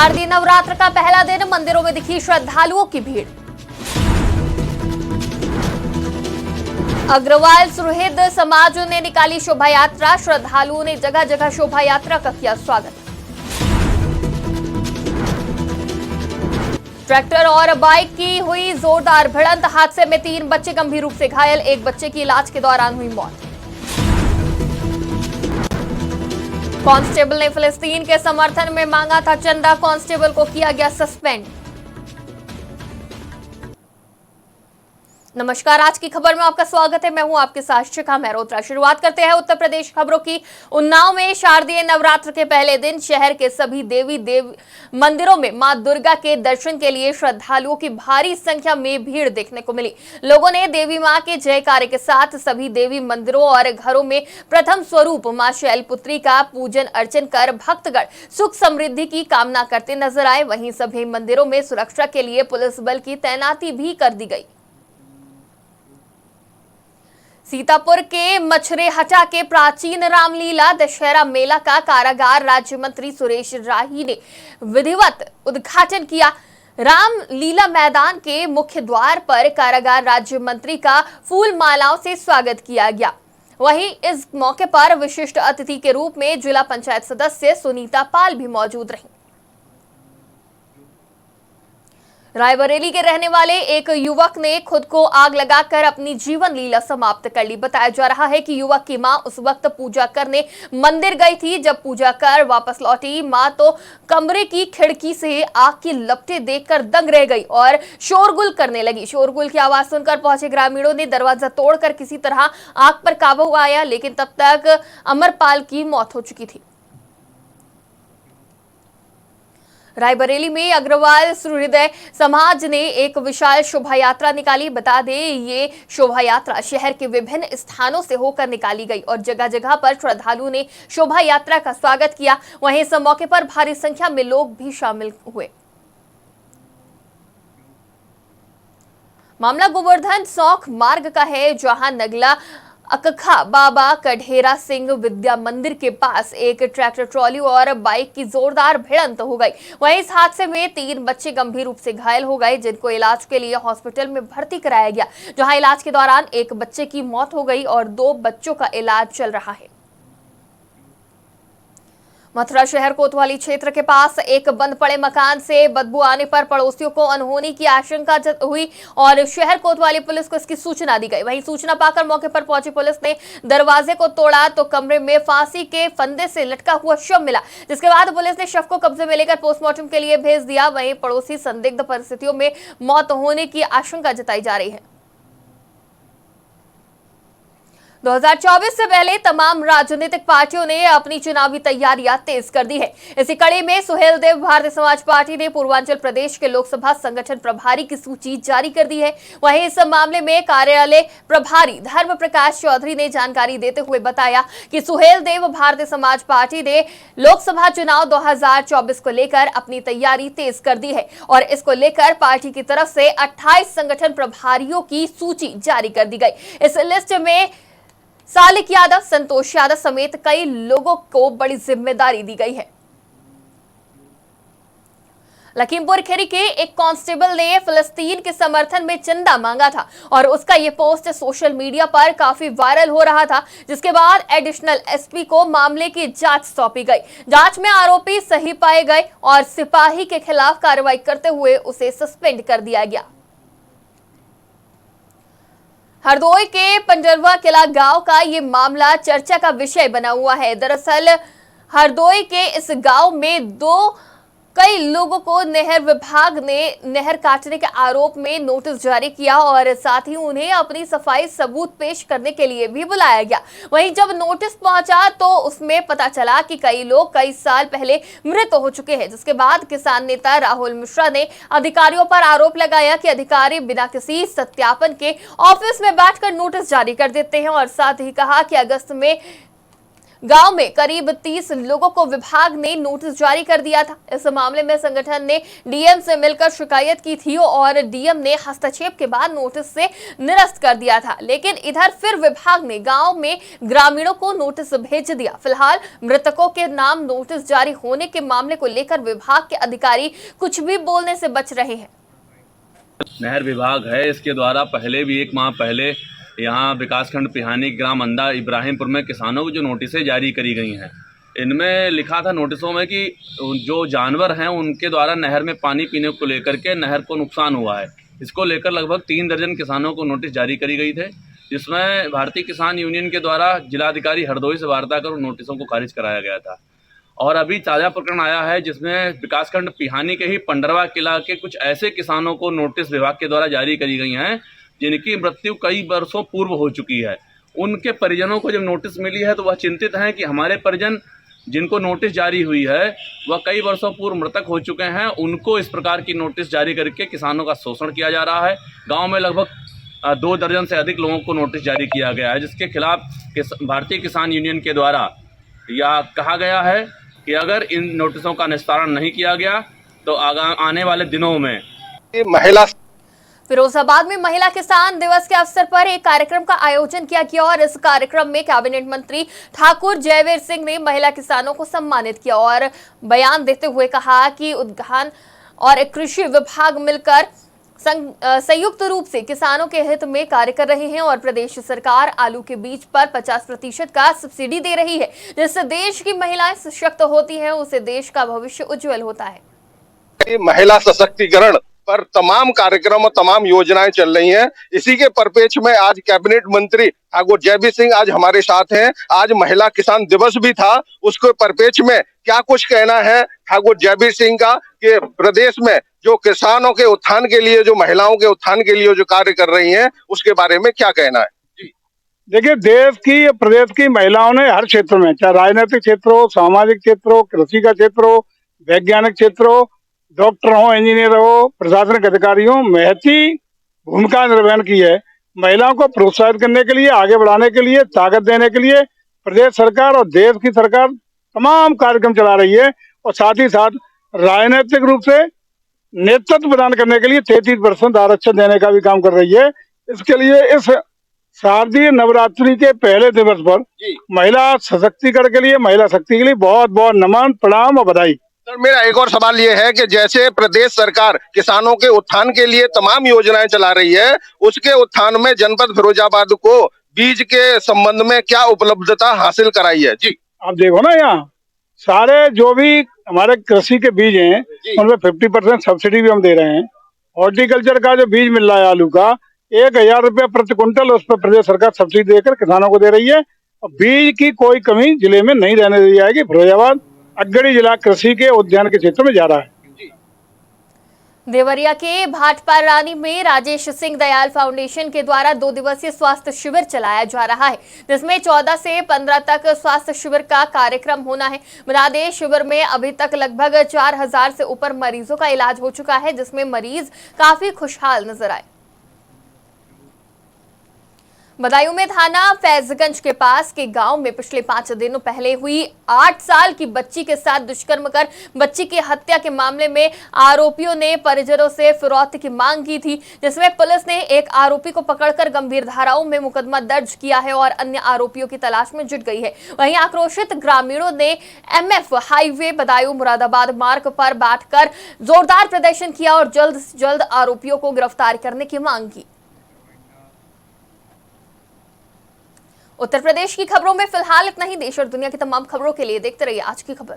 शारदीय नवरात्र का पहला दिन, मंदिरों में दिखी श्रद्धालुओं की भीड़। अग्रवाल सुहृद समाज ने निकाली शोभा यात्रा, श्रद्धालुओं ने जगह जगह शोभा यात्रा का किया स्वागत। ट्रैक्टर और बाइक की हुई जोरदार भिड़ंत, हादसे में 3 बच्चे गंभीर रूप से घायल, एक बच्चे की इलाज के दौरान हुई मौत। कांस्टेबल ने फिलिस्तीन के समर्थन में मांगा था चंदा, कांस्टेबल को किया गया सस्पेंड। नमस्कार, आज की खबर में आपका स्वागत है। मैं हूं आपके साथ शिखा मेहरोत्रा। शुरुआत करते हैं उत्तर प्रदेश खबरों की। उन्नाव में शारदीय नवरात्र के पहले दिन शहर के सभी देवी मंदिरों में मां दुर्गा के दर्शन के लिए श्रद्धालुओं की भारी संख्या में भीड़ देखने को मिली। लोगों ने देवी मां के जयकारे के साथ सभी देवी मंदिरों और घरों में प्रथम स्वरूप मां शैलपुत्री का पूजन अर्चन कर भक्तगण सुख समृद्धि की कामना करते नजर आए। वहीं सभी मंदिरों में सुरक्षा के लिए पुलिस बल की तैनाती भी कर दी गई। सीतापुर के मछरेहटा के प्राचीन रामलीला दशहरा मेला का कारागार राज्य मंत्री सुरेश राही ने विधिवत उद्घाटन किया। रामलीला मैदान के मुख्य द्वार पर कारागार राज्य मंत्री का फूल मालाओं से स्वागत किया गया। वहीं इस मौके पर विशिष्ट अतिथि के रूप में जिला पंचायत सदस्य सुनीता पाल भी मौजूद रहीं। रायबरेली के रहने वाले एक युवक ने खुद को आग लगाकर अपनी जीवन लीला समाप्त कर ली। बताया जा रहा है कि युवक की मां उस वक्त पूजा करने मंदिर गई थी। जब पूजा कर वापस लौटी मां तो कमरे की खिड़की से आग की लपटें देखकर दंग रह गई और शोरगुल करने लगी। शोरगुल की आवाज सुनकर पहुंचे ग्रामीणों ने दरवाजा तोड़कर किसी तरह आग पर काबू आया, लेकिन तब तक अमरपाल की मौत हो चुकी थी। रायबरेली में अग्रवाल सुहृद समाज ने एक विशाल शोभा यात्रा निकाली। बता दें, ये शोभा यात्रा शहर के विभिन्न स्थानों से होकर निकाली गई और जगह जगह पर श्रद्धालुओं ने शोभा यात्रा का स्वागत किया। वहीं इस मौके पर भारी संख्या में लोग भी शामिल हुए। मामला गोवर्धन सौख मार्ग का है, जहां नगला अकखा बाबा कढेरा सिंह विद्या मंदिर के पास एक ट्रैक्टर ट्रॉली और बाइक की जोरदार भिड़ंत हो गई। वहीं इस हादसे में 3 बच्चे गंभीर रूप से घायल हो गए, जिनको इलाज के लिए हॉस्पिटल में भर्ती कराया गया, जहां इलाज के दौरान एक बच्चे की मौत हो गई और 2 बच्चों का इलाज चल रहा है। मथुरा शहर कोतवाली क्षेत्र के पास एक बंद पड़े मकान से बदबू आने पर पड़ोसियों को अनहोनी की आशंका हुई और शहर कोतवाली पुलिस को इसकी सूचना दी गई। वहीं सूचना पाकर मौके पर पहुंची पुलिस ने दरवाजे को तोड़ा तो कमरे में फांसी के फंदे से लटका हुआ शव मिला, जिसके बाद पुलिस ने शव को कब्जे में लेकर पोस्टमार्टम के लिए भेज दिया। वहीं पड़ोसी संदिग्ध परिस्थितियों में मौत होने की आशंका जताई जा रही है। 2024 से पहले तमाम राजनीतिक पार्टियों ने अपनी चुनावी तैयारियां तेज कर दी है। इसी कड़ी में सुहेलदेव भारतीय समाज पार्टी ने पूर्वांचल प्रदेश के लोकसभा संगठन प्रभारी की सूची जारी कर दी है। वहीं इस मामले में कार्यालय प्रभारी धर्म प्रकाश चौधरी ने जानकारी देते हुए बताया कि सुहेलदेव भारतीय समाज पार्टी ने लोकसभा चुनाव 2024 को लेकर अपनी तैयारी तेज कर दी है और इसको लेकर पार्टी की तरफ से 28 संगठन प्रभारियों की सूची जारी कर दी गई। इस लिस्ट में सालिक यादव, संतोष यादव समेत कई लोगों को बड़ी जिम्मेदारी दी गई है। लखीमपुर खीरी के एक कांस्टेबल ने फिलिस्तीन के समर्थन में चंदा मांगा था और उसका ये पोस्ट सोशल मीडिया पर काफी वायरल हो रहा था, जिसके बाद एडिशनल एसपी को मामले की जांच सौंपी गई। जांच में आरोपी सही पाए गए और सिपाही के खिलाफ कार्रवाई करते हुए उसे सस्पेंड कर दिया गया। हरदोई के पंजरवा किला गांव का ये मामला चर्चा का विषय बना हुआ है। दरअसल हरदोई के इस गांव में कई लोगों को नहर विभाग ने नहर काटने के आरोप में नोटिस जारी किया और साथ ही उन्हें अपनी सफाई सबूत पेश करने के लिए भी बुलाया गया। वहीं जब नोटिस पहुंचा तो उसमें पता चला कि कई लोग कई साल पहले मृत हो चुके हैं, जिसके बाद किसान नेता राहुल मिश्रा ने अधिकारियों पर आरोप लगाया कि अधिकारी बिना किसी सत्यापन के ऑफिस में बैठकर नोटिस जारी कर देते हैं और साथ ही कहा कि अगस्त में गांव में करीब 30 लोगों को विभाग ने नोटिस जारी कर दिया था। इस मामले में संगठन ने डीएम से मिलकर शिकायत की थी और डीएम ने हस्तक्षेप के बाद नोटिस से निरस्त कर दिया था। लेकिन इधर फिर विभाग ने गांव में ग्रामीणों को नोटिस भेज दिया। फिलहाल मृतकों के नाम नोटिस जारी होने के मामले को लेकर विभाग के अधिकारी कुछ भी बोलने से बच रहे हैं। नहर विभाग है, इसके द्वारा पहले भी 1 माह पहले यहाँ विकासखंड पिहानी ग्राम अंदा इब्राहिमपुर में किसानों को जो नोटिसें जारी करी गई हैं, इनमें लिखा था नोटिसों में कि जो जानवर हैं उनके द्वारा नहर में पानी पीने को लेकर के नहर को नुकसान हुआ है। इसको लेकर लगभग 3 दर्जन किसानों को नोटिस जारी करी गई थे, जिसमें भारतीय किसान यूनियन के द्वारा जिलाधिकारी हरदोई से वार्ता कर उन नोटिसों को खारिज कराया गया था। और अभी ताज़ा प्रकरण आया है जिसमें विकासखंड पिहानी के ही पंडरवा किला के कुछ ऐसे किसानों को नोटिस विभाग के द्वारा जारी करी गई हैं जिनकी मृत्यु कई वर्षों पूर्व हो चुकी है। उनके परिजनों को जब नोटिस मिली है तो वह चिंतित हैं कि हमारे परिजन जिनको नोटिस जारी हुई है वह कई वर्षों पूर्व मृतक हो चुके हैं, उनको इस प्रकार की नोटिस जारी करके किसानों का शोषण किया जा रहा है। गाँव में लगभग 2 दर्जन से अधिक लोगों को नोटिस जारी किया गया है, जिसके खिलाफ भारतीय किसान यूनियन के द्वारा यह कहा गया है कि अगर इन नोटिसों का निस्तारण नहीं किया गया तो आने वाले दिनों में महिला। फिरोजाबाद में महिला किसान दिवस के अवसर पर एक कार्यक्रम का आयोजन किया गया और इस कार्यक्रम में कैबिनेट मंत्री ठाकुर जयवीर सिंह ने महिला किसानों को सम्मानित किया और बयान देते हुए कहा कि उद्यान और कृषि विभाग मिलकर संयुक्त रूप से किसानों के हित में कार्य कर रहे हैं और प्रदेश सरकार आलू के बीज पर 50% का सब्सिडी दे रही है, जिससे देश की महिलाएं सशक्त होती हैं, उससे देश का भविष्य उज्जवल होता है। महिला सशक्तिकरण पर तमाम कार्यक्रम और तमाम योजनाएं चल रही हैं। इसी के परिप्रेक्ष्य में आज कैबिनेट मंत्री ठाकुर जयवीर सिंह आज हमारे साथ हैं। आज महिला किसान दिवस भी था, उसके परिप्रेक्ष्य में क्या कुछ कहना है ठाकुर जयवीर सिंह का कि प्रदेश में जो किसानों के उत्थान के लिए, जो महिलाओं के उत्थान के लिए जो कार्य कर रही हैं, उसके बारे में क्या कहना है? देखिए, देश की प्रदेश की महिलाओं ने हर क्षेत्र में, चाहे राजनीतिक क्षेत्र हो, सामाजिक क्षेत्र हो, कृषि का क्षेत्र हो, वैज्ञानिक क्षेत्र हो, डॉक्टर हो, इंजीनियर हो, प्रशासनिक अधिकारी हो, महती भूमिका निर्वहन की है। महिलाओं को प्रोत्साहित करने के लिए, आगे बढ़ाने के लिए, ताकत देने के लिए प्रदेश सरकार और देश की सरकार तमाम कार्यक्रम चला रही है और साथ ही साथ राजनीतिक रूप से नेतृत्व प्रदान करने के लिए 33% आरक्षण देने का भी काम कर रही है। इसके लिए इस शारदीय नवरात्रि के पहले दिवस पर महिला सशक्तिकरण के लिए, महिला शक्ति के लिए बहुत बहुत नमन, प्रणाम और बधाई। सर, मेरा एक और सवाल ये है कि जैसे प्रदेश सरकार किसानों के उत्थान के लिए तमाम योजनाएं चला रही है, उसके उत्थान में जनपद फिरोजाबाद को बीज के संबंध में क्या उपलब्धता हासिल कराई है? जी, आप देखो ना, यहाँ सारे जो भी हमारे कृषि के बीज हैं उनमें 50% सब्सिडी भी हम दे रहे हैं। हॉर्टिकल्चर का जो बीज मिल रहा है आलू का 1000 रुपया प्रति क्विंटल, उस पर प्रदेश सरकार सब्सिडी देकर किसानों को दे रही है और बीज की कोई कमी जिले में नहीं रहने दी जाएगी। फिरोजाबाद अग्रणी जिला कृषि के उद्यान के क्षेत्र में जा रहा है। देवरिया के भाटपारा रानी में राजेश सिंह दयाल फाउंडेशन के द्वारा 2 दिवसीय स्वास्थ्य शिविर चलाया जा रहा है, जिसमें 14 से 15 तक स्वास्थ्य शिविर का कार्यक्रम होना है। बता दें, शिविर में अभी तक लगभग 4000 से ऊपर मरीजों का इलाज हो चुका है, जिसमें मरीज काफी खुशहाल नजर आए। बदायूं में थाना फैजगंज के पास के गांव में पिछले 5 दिनों पहले हुई 8 साल की बच्ची के साथ दुष्कर्म कर बच्ची की हत्या के मामले में आरोपियों ने परिजनों से फिरौती की मांग की थी, जिसमें पुलिस ने एक आरोपी को पकड़कर गंभीर धाराओं में मुकदमा दर्ज किया है और अन्य आरोपियों की तलाश में जुट गई है। वहीं आक्रोशित ग्रामीणों ने एमएफ हाईवे बदायूं मुरादाबाद मार्ग पर बैठकर जोरदार प्रदर्शन किया और जल्द से जल्द आरोपियों को गिरफ्तार करने की मांग की। उत्तर प्रदेश की खबरों में फिलहाल इतना ही। देश और दुनिया की तमाम खबरों के लिए देखते रहिए आज की खबर।